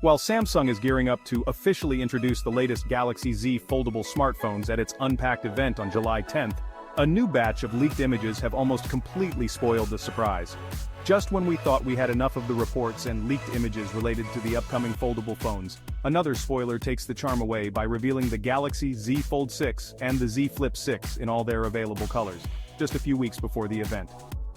While Samsung is gearing up to officially introduce the latest Galaxy Z foldable smartphones at its Unpacked event on July 10th, a new batch of leaked images have almost completely spoiled the surprise. Just when we thought we had enough of the reports and leaked images related to the upcoming foldable phones, another spoiler takes the charm away by revealing the Galaxy Z Fold 6 and the Z Flip 6 in all their available colors, just a few weeks before the event.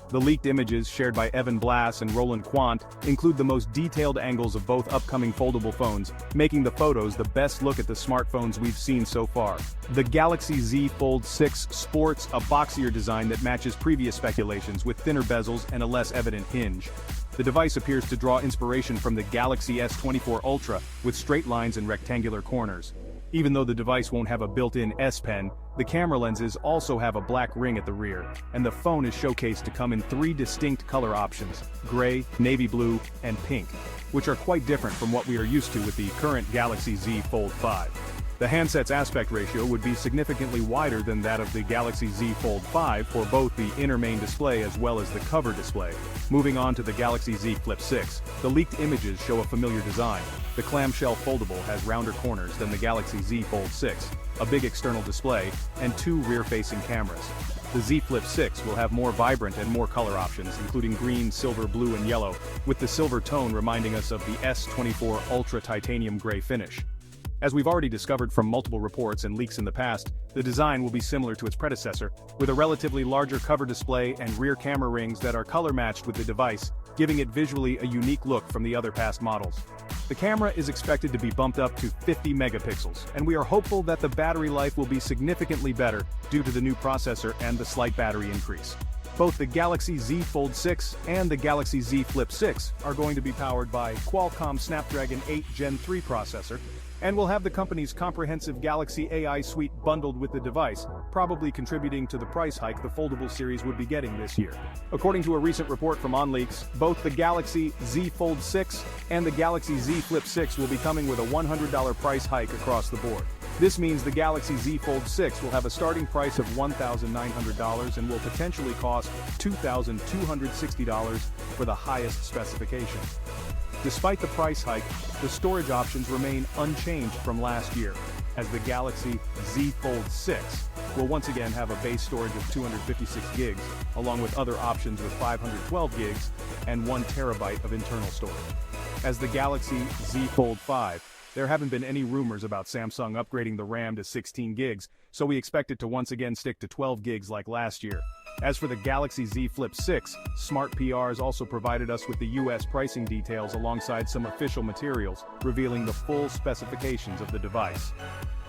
The leaked images shared by Evan Blass and Roland Quant include the most detailed angles of both upcoming foldable phones, making the photos the best look at the smartphones we've seen so far. The Galaxy Z Fold 6 sports a boxier design that matches previous speculations with thinner bezels and a less evident hinge. The device appears to draw inspiration from the Galaxy S24 Ultra with straight lines and rectangular corners. Even though the device won't have a built-in S Pen, the camera lenses also have a black ring at the rear, and the phone is showcased to come in 3 distinct color options: gray, navy blue, and pink, which are quite different from what we are used to with the current Galaxy Z Fold 5. The handset's aspect ratio would be significantly wider than that of the Galaxy Z Fold 5 for both the inner main display as well as the cover display. Moving on to the Galaxy Z Flip 6, the leaked images show a familiar design. The clamshell foldable has rounder corners than the Galaxy Z Fold 6, a big external display, and 2 rear-facing cameras. The Z Flip 6 will have more vibrant and more color options, including green, silver, blue, and yellow, with the silver tone reminding us of the S24 Ultra titanium gray finish. As we've already discovered from multiple reports and leaks in the past, the design will be similar to its predecessor, with a relatively larger cover display and rear camera rings that are color-matched with the device, giving it visually a unique look from the other past models. The camera is expected to be bumped up to 50 megapixels, and we are hopeful that the battery life will be significantly better due to the new processor and the slight battery increase. Both the Galaxy Z Fold 6 and the Galaxy Z Flip 6 are going to be powered by Qualcomm Snapdragon 8 Gen 3 processor, and will have the company's comprehensive Galaxy AI suite bundled with the device, probably contributing to the price hike the foldable series would be getting this year. According to a recent report from OnLeaks, both the Galaxy Z Fold 6 and the Galaxy Z Flip 6 will be coming with a $100 price hike across the board. This means the Galaxy Z Fold 6 will have a starting price of $1,900 and will potentially cost $2,260 for the highest specification. Despite the price hike, the storage options remain unchanged from last year, as the Galaxy Z Fold 6 will once again have a base storage of 256 gigs, along with other options with 512 gigs and 1 terabyte of internal storage. As the Galaxy Z Fold 5, there haven't been any rumors about Samsung upgrading the RAM to 16 gigs, so we expect it to once again stick to 12 gigs like last year. As for the Galaxy Z Flip 6, Smart PRs also provided us with the US pricing details alongside some official materials, revealing the full specifications of the device.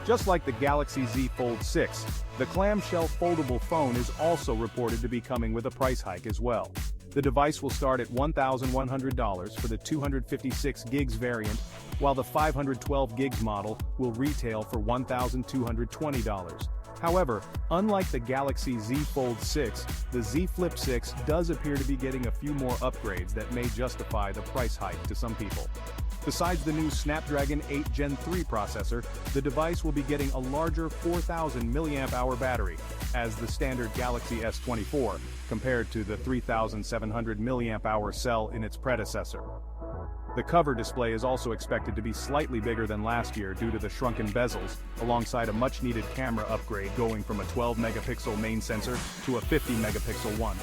Just like the Galaxy Z Fold 6, the clamshell foldable phone is also reported to be coming with a price hike as well. The device will start at $1,100 for the 256 gigs variant, while the 512 gigs model will retail for $1,220. However, unlike the Galaxy Z Fold 6, the Z Flip 6 does appear to be getting a few more upgrades that may justify the price hike to some people. Besides the new Snapdragon 8 Gen 3 processor, the device will be getting a larger 4,000 mAh battery, as the standard Galaxy S24, compared to the 3,700 mAh cell in its predecessor. The cover display is also expected to be slightly bigger than last year due to the shrunken bezels, alongside a much-needed camera upgrade going from a 12-megapixel main sensor to a 50-megapixel one.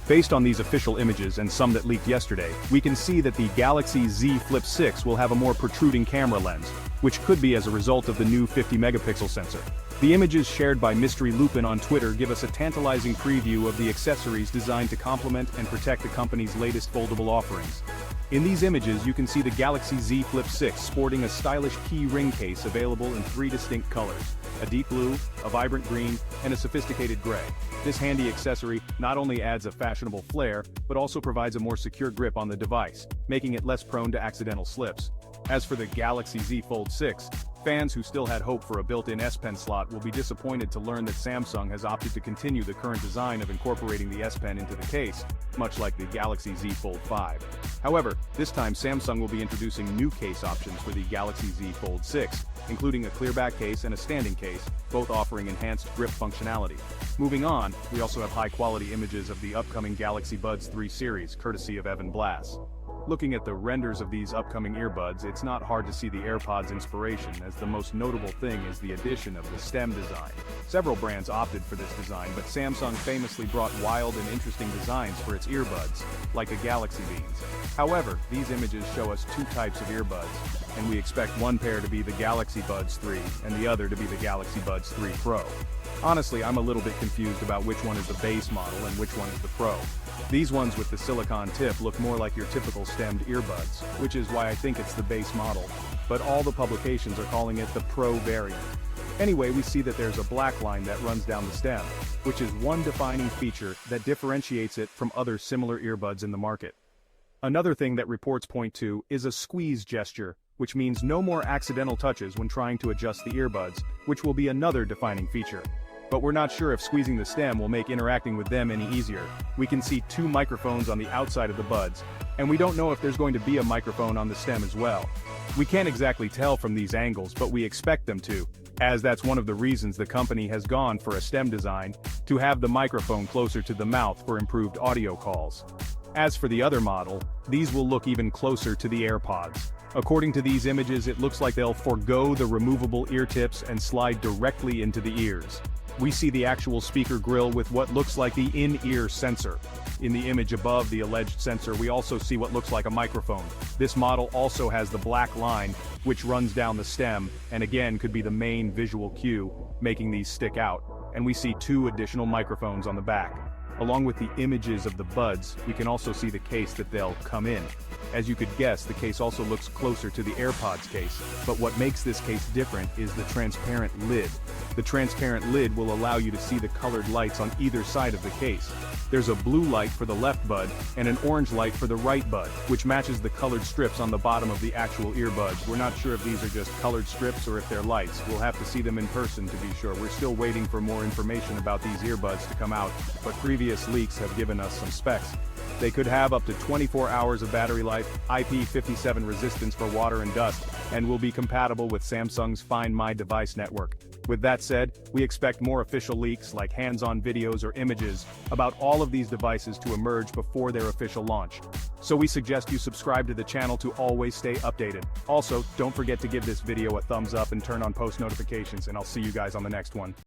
Based on these official images and some that leaked yesterday, we can see that the Galaxy Z Flip 6 will have a more protruding camera lens, which could be as a result of the new 50-megapixel sensor. The images shared by Mystery Lupin on Twitter give us a tantalizing preview of the accessories designed to complement and protect the company's latest foldable offerings. In these images, you can see the Galaxy Z Flip 6 sporting a stylish key ring case available in 3 distinct colors: a deep blue, a vibrant green, and a sophisticated gray. This handy accessory not only adds a fashionable flair, but also provides a more secure grip on the device, making it less prone to accidental slips. As for the Galaxy Z Fold 6, fans who still had hope for a built-in S Pen slot will be disappointed to learn that Samsung has opted to continue the current design of incorporating the S Pen into the case, much like the Galaxy Z Fold 5. However, this time Samsung will be introducing new case options for the Galaxy Z Fold 6, including a clear back case and a standing case, both offering enhanced grip functionality. Moving on, we also have high-quality images of the upcoming Galaxy Buds 3 series, courtesy of Evan Blass. Looking at the renders of these upcoming earbuds, it's not hard to see the AirPods inspiration, as the most notable thing is the addition of the stem design. Several brands opted for this design, but Samsung famously brought wild and interesting designs for its earbuds, like the Galaxy Beans. However, these images show us two types of earbuds, and we expect one pair to be the Galaxy Buds 3 and the other to be the Galaxy Buds 3 Pro. Honestly, I'm a little bit confused about which one is the base model and which one is the Pro. These ones with the silicone tip look more like your typical stemmed earbuds, which is why I think it's the base model, but all the publications are calling it the Pro variant. Anyway, we see that there's a black line that runs down the stem, which is one defining feature that differentiates it from other similar earbuds in the market. Another thing that reports point to is a squeeze gesture, which means no more accidental touches when trying to adjust the earbuds, which will be another defining feature. But we're not sure if squeezing the stem will make interacting with them any easier. We can see two microphones on the outside of the buds, and we don't know if there's going to be a microphone on the stem as well. We can't exactly tell from these angles, but we expect them to, as that's one of the reasons the company has gone for a stem design, to have the microphone closer to the mouth for improved audio calls. As for the other model, these will look even closer to the AirPods. According to these images, it looks like they'll forgo the removable ear tips and slide directly into the ears. We see the actual speaker grill with what looks like the in-ear sensor. In the image above the alleged sensor, we also see what looks like a microphone. This model also has the black line, which runs down the stem, and again could be the main visual cue, making these stick out. And we see two additional microphones on the back. Along with the images of the buds, we can also see the case that they'll come in. As you could guess, the case also looks closer to the AirPods case, but what makes this case different is the transparent lid. The transparent lid will allow you to see the colored lights on either side of the case. There's a blue light for the left bud, and an orange light for the right bud, which matches the colored strips on the bottom of the actual earbuds. We're not sure if these are just colored strips or if they're lights. We'll have to see them in person to be sure. We're still waiting for more information about these earbuds to come out, but previous leaks have given us some specs. They could have up to 24 hours of battery life, IP57 resistance for water and dust, and will be compatible with Samsung's Find My Device network. With that said, we expect more official leaks like hands-on videos or images about all of these devices to emerge before their official launch. So we suggest you subscribe to the channel to always stay updated. Also, don't forget to give this video a thumbs up and turn on post notifications, and I'll see you guys on the next one.